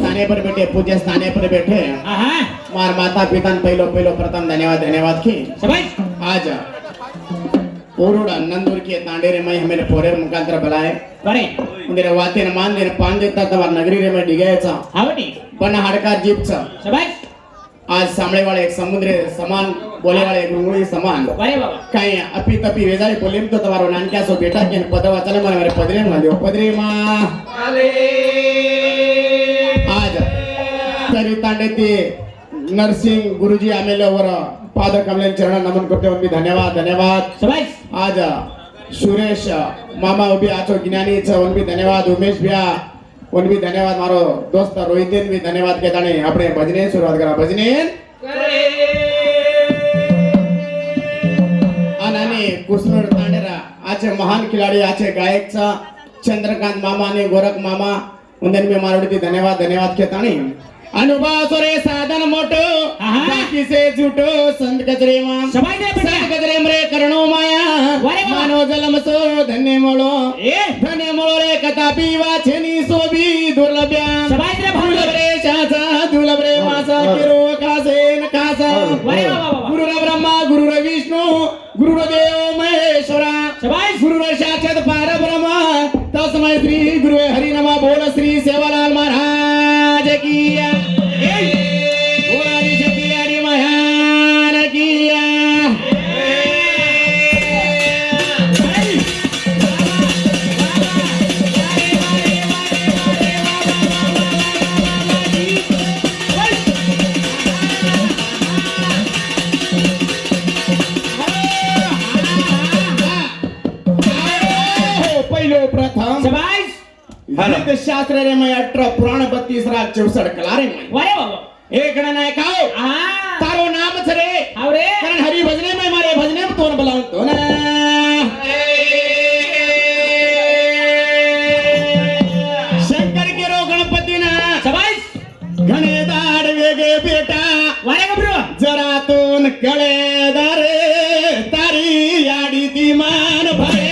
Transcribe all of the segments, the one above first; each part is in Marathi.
स्थाने पर बैठे पूज्य स्थाने पर बैठे मार माता पिता पहलो पहलो प्रथम धन्यवाद धन्यवाद की आज ओरुड़ नंदूर के तांडेरे में हमें पोरे मुखांतर बुलाए मेरे वाते न मान दे पान देता तमार नगरी रे में डिगायचा पण हाडकार जीपचा आज सामळे वाले एक समुद्र समान बोले वाले एक रुंगळी समान काही अपी तपी वेजाळी बोलीम तो तमारो नानक्या सो बेटा के पद वाचले मला मेरे पदरे मा देव पदरे मा आज तरी तांडे ते नरसिंह गुरुजी आमेल्यावर पाद कमलेन चरण नमन करते उनकी धन्यवाद धन्यवाद आज सुरेश मामा उभी आचो ज्ञानीच उनकी धन्यवाद उमेश भैया उन भी धन्यवाद मारो दोस्त रोहितन भी धन्यवाद कहता नहीं अपने भजने शुरुआत करा भजने अनाने कुसनूर तांडेरा आचे महान खिलाड़ी आचे गायक चा चंद्रकांत मामा ने गोरख मामा उन्हें भी मारोड़ी धन्यवाद धन्यवाद कहता नहीं अनुभव सोरे साधन मोटो बाकी से झूठो संत गजरे मां संत गजरे मरे करणो माया मानो जलम सो धन्य मोळो रे कथा पीवा छेनी सोबी दुर्लभ्या दुर्लभ रे शाचा दुर्लभ रे वासा किरो कासेन कासा गुरु ब्रह्मा गुरु विष्णु गुरु देव महेश्वरा गुरु साक्षात परब्रह्म तस्मै श्री गुरु हरि नमः बोल श्री सेवालाल महाराज की शास्त्र रे मैं 18 पुराण 32 राग 64 कलारे में वारे बाबा एक गण नाय खाओ तारो नाम छरे आवरे कारण हरि भजने में मारे भजने में तोन बुलाऊं तो ना शंकर के रो गणपति ना शाबाश घणे दाड़ वेगे बेटा वारे गब्रो जरा तोन कळे दारे तारी याडी ती मान भरे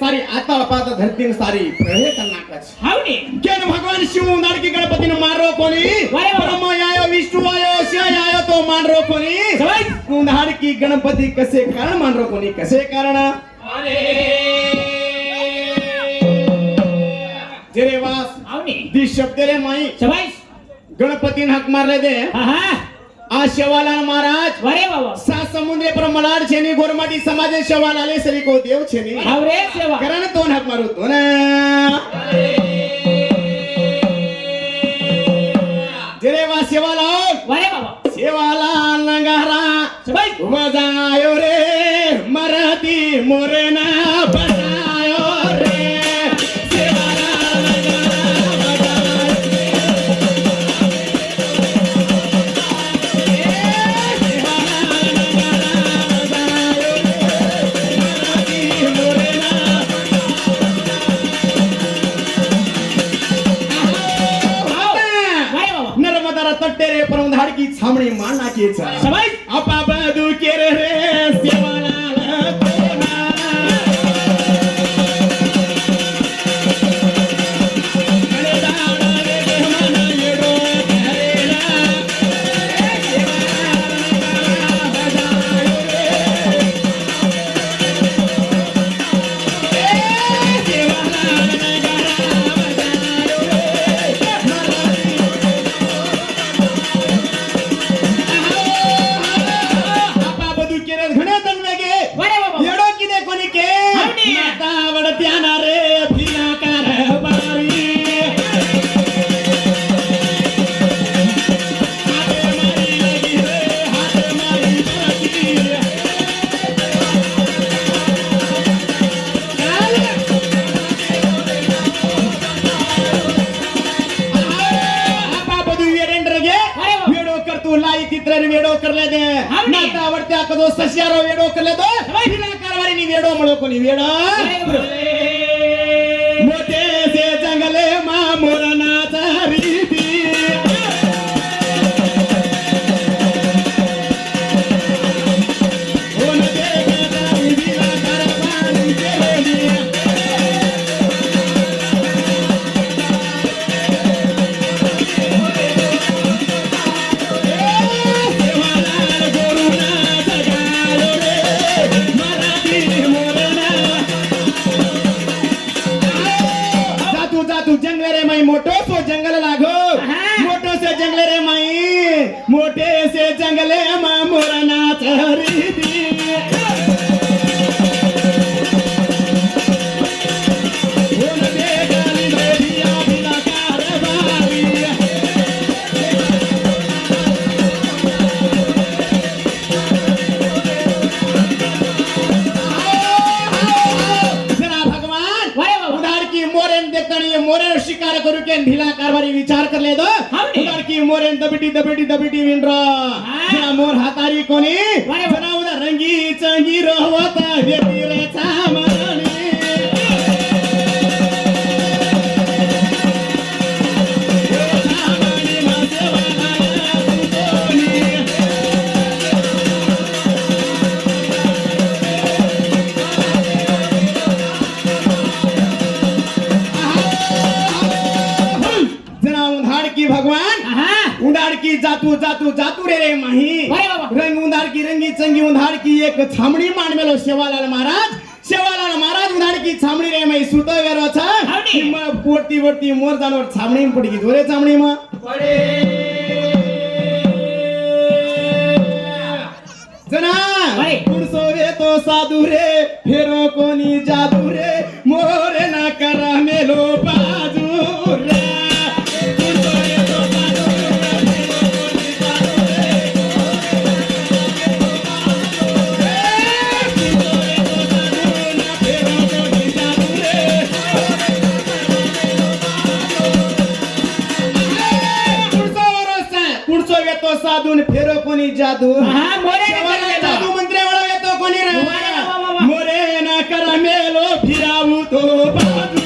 सारी आता पात धरती सारी प्रहे नाकच हावनी केन भगवान शिव उंदाडकी गणपती ने मारो कोणी वारे वा. ब्रह्म आयो विष्णु आयो शिव आयो तो मानरो कोणी सवाई उंदाडकी गणपती कसे कारण मानरो कोणी कसे कारण अरे जेरे वास हावनी दी शब्द रे माई सवाई गणपतीने हाक मारले दे हा हा आ शेवालाल महाराज वारे बाबा सात समुद्रे पर मलाड छेनी गोरमाटी समाजे शेवालाले सरी को देव छेनी हावरे सेवा कारण तो हाक मारू तो ना जेरे वा शेवालाल वारे बाबा शेवालाल नगारा सवाई वजायो रे मराठी मोरेना बजायो रे शेवालाल नगारा वारे बाबा नर्मदा तट्टेरे परम धाडकी छामणी माना केचा सवाई अपा बदू केरे रे सेवालाल कोना कणे दाडा रे मन येडो करेला अपा बदू केरे घणे तन्वेगे वारे बाबा येडो किदे कोणी के हावडी. माता वडत्याना रे फिरा कार बारी हात मारी लगी रे हात मारी लगी आपा बदू वेरेंड्रगे वारे बाबा. वेडो कर तू लाई चित्र वेडो करले दे हावडी. माता वडत्या कदो सस्यारो वेडो करले दो फिरा कारवारी नी वेडो मळो कोणी वेडो मोठे से जंगले मा मोरनाचा रीती होन दे गदा विला कारवारी केली देवालाल गोरुना जगालो रे मराठी मोरना जातू जातू जंगले रे माई मोटो सो जंगल लागो मोटो से जंगले रे माई मोटे से जंगले मा मोरना चहरी दी होन दे गाली मेरिया बिला कारवारी जरा भगवान वारे बाबा उधार की मोरेन देखणी मोरेन शिकार करू के ढिला कारभारी विचार कर ले दो हावडी. उधार की मोरेन दबिटी विनरो जरा मोर हातारी कोणी वारे बाबा. जरा उधार रंगी चंगी रोहता वेती रे चामणी चामणी मा सेवालाल कोणी जरा उधार की भगवान हा उंदाड़ की जातू जातू जातू रे माही वारे बाबा. रंग उंदाड़ की रंगी चंगी उंदाड़ की एक छामणी मान मेलो शेवालाल महाराज उंदाड़ की छामणी रे माही सुतो वेरो छ हावडी. म पोटी वरती मोर जानवर छामणी में पड़ी गई दोरे छामणी में जना वारे. पुरसो रे तो साधु रे फेरो कोनी जादू रे मोरे ना करा मेलो बाजू रे पुरसो रे तो साधु रे फेरो कोनी जादू रे पुरसो रे तो साधु ना फेरो कोनी जादू रे पुरसो रे तो साधु ने फेरो कोनी जादू हा मोरे शेवालाल जादू मंत्रे वाला येतो कोणी रे वारे बाबा. मोरे ना करा मेलो फिरावू तो बाजू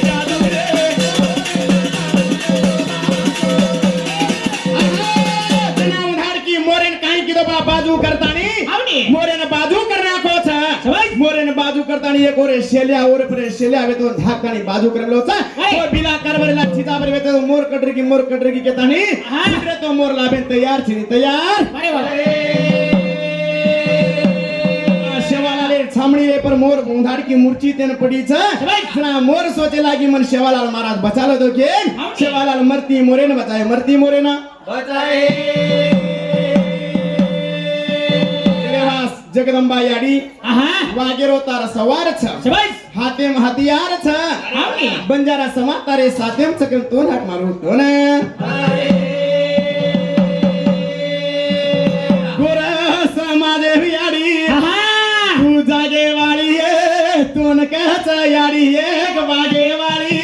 जादू बाजू करतानी આવની. મોરેને બાજુ કરી નાખો છે શાબાશ. મોરેને બાજુ કરતાની એક ઓરે શેલ્યા ઓરે પરે શેલ્યા આવે તો ધાકતાની બાજુ કરેલો છે હાય. કોઈ બિલા કરવરેલા છીતા પર વેતે તો મોર કટરી કેતાની હા. કુદરત તો મોર લાવે તૈયાર છે તૈયાર મારે બાબા शेवालाले छामणी रे पर मोर गोंधाड़ की मूर्ति तेन पड़ी छ शाबाश. जना मोर सोचे लागी मन शेवालाल महाराज बचालो तो के हाँ। शेवालाल मरती मोरे ने बचाए मरती मोरे ना बचाए देवास जगदंबा याडी આહા वागेरो तार सवार छ શાબાશ हातेम हथियार छ આવની. बंजारा समा तारे सातेम सकन तो हाक मारू तो ने गोरा समाजे याडी આહા तू जागे वाली है तू न कहच यारी एक बागे वाली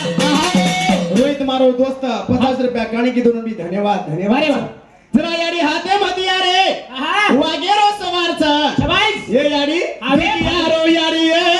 रोहित मारो दोस्त 50 रुपया गाणी की दोन भी धन्यवाद धन्यवाद अरे वाह. जरा याडी हाते हथियार रे આહા वागेरो सवार छ શાબાશ ये याडी आवे. यारो याडी ए